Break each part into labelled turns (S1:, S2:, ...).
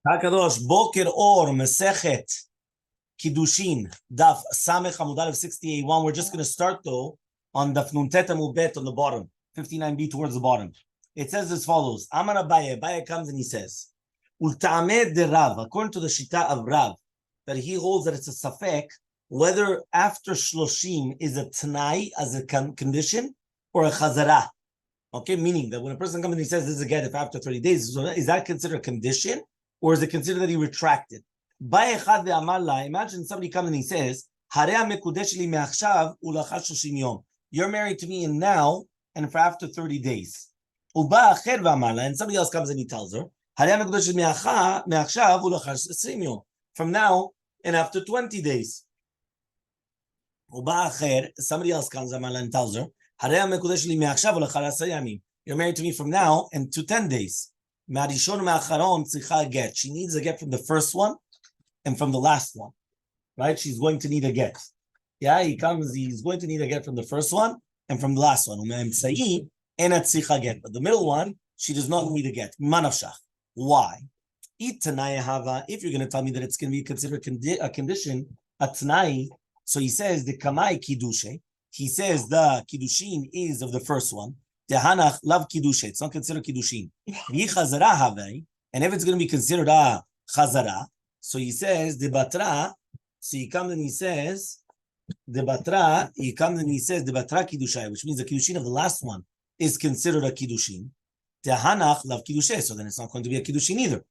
S1: Hakadosh Boker Or Masechet Kiddushin Daf Samech Amud Aleph 68-1. We're just going to start though on Daf Nun Tet Amud Bet on the bottom, 59b towards the bottom. It says as follows: Amar Abaye. Abaye comes and he says, "Ulta'amed de Rav." According to the Shita of Rav, that he holds that it's a safek whether after Shloshim is a Tanai as a condition or a Chazara. Okay, meaning that when a person comes and he says this is a get if after 30 days, is that considered a condition? Or is it considered that he retracted? Imagine somebody comes and he says, you're married to me in now and for after 30 days. And somebody else comes and he tells her, from now and after 20 days. Somebody else comes and tells her, you're married to me from now and to 10 days. She needs a get from the first one and from the last one, right? She's going to need a get. Yeah, he's going to need a get from the first one and from the last one. But the middle one, she does not need a get. Why? If you're going to tell me that it's going to be considered a condition, a t'nai, so he says the kamai kiddushe. He says the kiddushin is of the first one. The hanach love kiddushe. It's not considered kiddushin. And if it's going to be considered a chazara, so he says the batra. So he comes and he says the batra. He comes and he says the batra kiddushay, which means the kiddushin of the last one is considered a kiddushin. The hanach love kiddushe. So then it's not going to be a kiddushin either.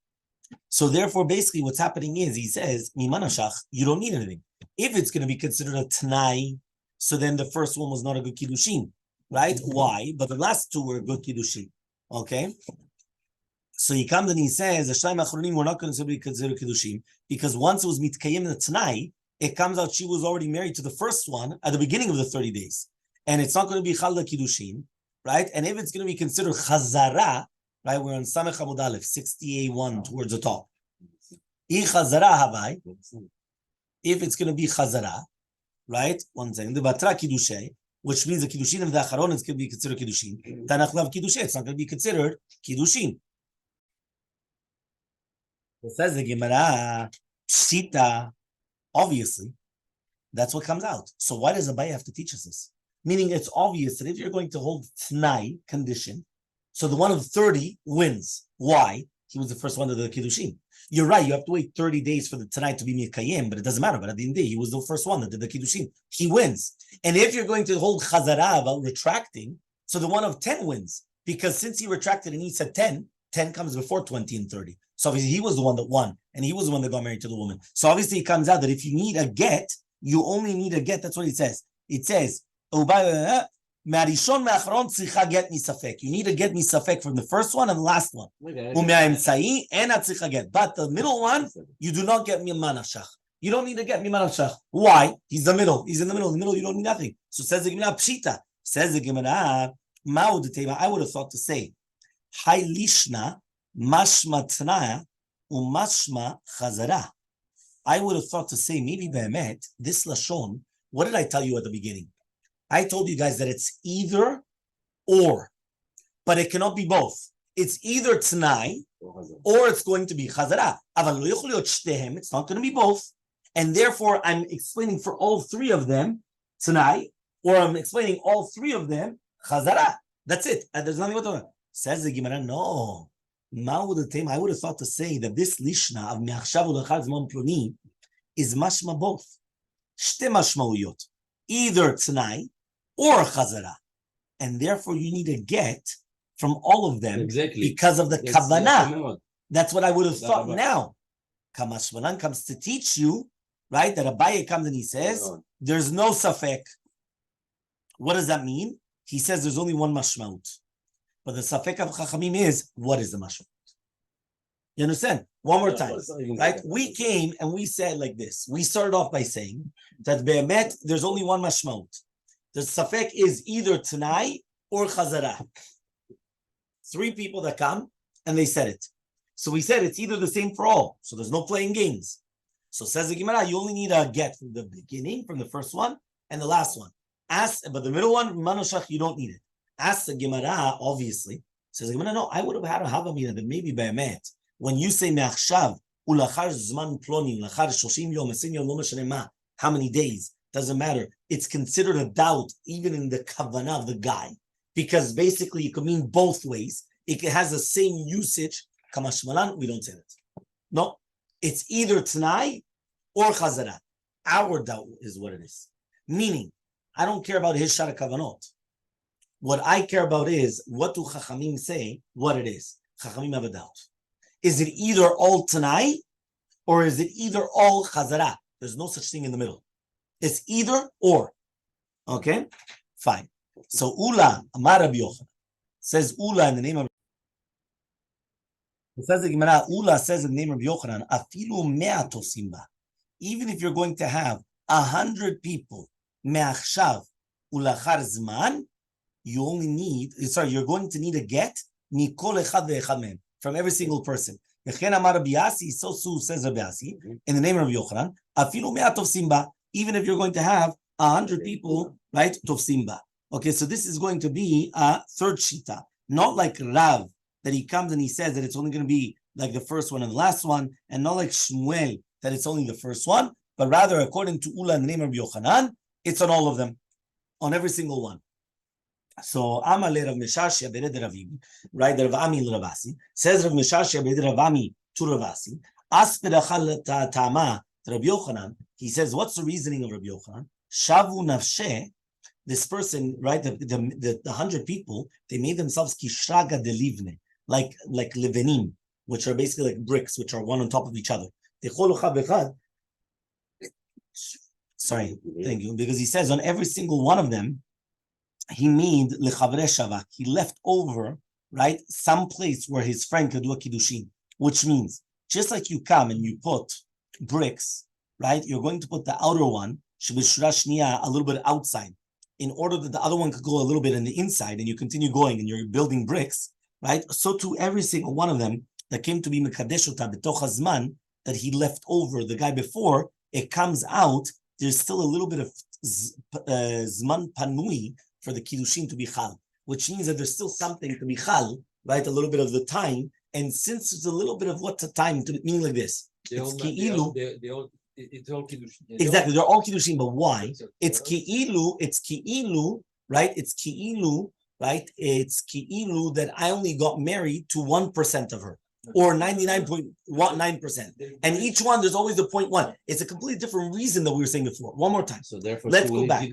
S1: So therefore, basically, what's happening is he says mimanashach. You don't need anything. If it's going to be considered a t'nai, so then the first one was not a good kiddushin. Right? Why? But the last two were good kiddushin. Okay? So he comes and he says, the Shloim Achronim were not considered kiddushin because once it was mitkayim the t'nai, it comes out she was already married to the first one at the beginning of the 30 days. And it's not going to be chalda kiddushin, right? And if it's going to be considered chazara, right? We're on Samech Amud Aleph, 68-1 towards the top. If it's going to be chazara, right? One second. The batra kiddushay, which means the kiddushin of the acharon is going to be considered kiddushin. Tanach lav kiddushay, it's not going to be considered kiddushin. It says the Gemara, pshita, obviously, that's what comes out. So why does Abaye have to teach us this? Meaning it's obvious that if you're going to hold t'nai condition, so the one of 30 wins. Why? He was the first one to the kiddushin. You're right, you have to wait 30 days for the tonight to be mikayim, but it doesn't matter. But at the end of the day, he was the first one that did the kiddushin. He wins. And if you're going to hold chazara about retracting, so the one of 10 wins. Because since he retracted and he said 10, 10 comes before 20 and 30. So obviously he was the one that won, and he was the one that got married to the woman. So obviously it comes out that if you need a get, you only need a get. That's what it says. It says, Marishon me'achron tzricha get misafek. You need to get misafek from the first one and the last one. U'me'emtzai and tzricha get. But the middle one, you do not get mimanashach. You don't need to get mimanashach. Why? He's the middle. He's in the middle. In the middle, you don't need nothing. So says the Gemara pshita. Says the Gemara ma'ud. I would have thought to say, Hai lishna mashma t'naya u'mashma chazara. I would have thought to say maybe be'emet this lashon. What did I tell you at the beginning? I told you guys that it's either or, but it cannot be both. It's either t'nai or it's going to be chazara. It's not going to be both. And therefore, I'm explaining for all three of them t'nai, or I'm explaining all three of them chazara. That's it. There's nothing whatsoever. Says the Gemara, no. I would have thought to say that this lishna of me'achshav u'lachar zman ploni is mashma both. Shte mashmauyot. Either t'nai or chazara, and therefore you need a get from all of them because of the kavanah. That's what I would have thought. Now, Kamashmalan comes to teach you, right? That Abaye comes and he says, "There's no safek." What does that mean? He says there's only one mashmaut, but the safek of Chachamim is what is the mashmaut? You understand? One more time, right? We came and we said like this. We started off by saying that be'emet there's only one mashmaut. The safek is either t'nai or chazara. Three people that come and they said it. So we said it's either the same for all. So there's no playing games. So says the Gemara, you only need a get from the beginning, from the first one and the last one. But the middle one, manoshach, you don't need it. Ask the Gemara, obviously. Says the Gemara, no, I would have had a havamina that maybe be'emet when you say me'achshav ulachar zman plonim lachar 30 yom 20 yom lo meshane ma, how many days doesn't matter. It's considered a doubt even in the kavanah of the guy, because basically it could mean both ways. It has the same usage. Kamashmalan, we don't say that. No, it's either Tanai or Chazara. Our doubt is what it is. Meaning, I don't care about his Shara Kavanot. What I care about is, what do Chachamim say, what it is. Chachamim have a doubt. Is it either all Tanai or is it either all Chazara? There's no such thing in the middle. It's either or. Okay? Fine. So Ula, Amar Rabbi Yochanan, says Ula in the name of it says the Gemara, Ula says in the name of Yochanan, Afilu mea tosimba. Even if you're going to have 100 people, me'achshav ulachar zman, you're going to need a get mikol echad ve'echad mehem, from every single person. V'chen amar Rabbi Yasi, so says Rabbi Yasi, in the name of Yochanan, Afilu mea tosimba. Even if you're going to have 100 people, right, tofsimba. Okay, so this is going to be a third shita, not like Rav, that he comes and he says that it's only going to be like the first one and the last one, and not like Shmuel, that it's only the first one, but rather according to Ula in the name of Yochanan, it's on all of them, on every single one. So Elmaleh Rav Meshashia bered Ravim, right? Rav Ami Ravasi says Rav Meshashia bered Ravami to Ravasi. Aspedachal Tama Rabbi Yochanan. He says, what's the reasoning of Rabbi Yochanan? Shavu nafshe. This person, right? The 100 people, they made themselves kishraga de livne, like levenim, which are basically like bricks, which are one on top of each other. Sorry, thank you. Because he says on every single one of them, he made lechavre shavak. He left over, right, some place where his friend could do a kiddushin, which means just like you come and you put bricks, right? You're going to put the outer one, a little bit outside, in order that the other one could go a little bit in the inside, and you continue going and you're building bricks, right? So to every single one of them that came to be mekadesh ota betoch hazman, that he left over the guy before, it comes out, there's still a little bit of zman panui for the kiddushin to be chal, which means that there's still something to be chal, right? A little bit of the time, and since there's a little bit of what's the time, to mean like this, it's ki'ilu. It's all kiddushin. Exactly, they're all kiddushin, but why? It's ki'ilu, right? It's ki'ilu, right? It's ki'ilu that I only got married to 1% of her, or 99.9%. And each one, there's always the 0.1. It's a completely different reason that we were saying before. One more time.
S2: So therefore,
S1: let's go back.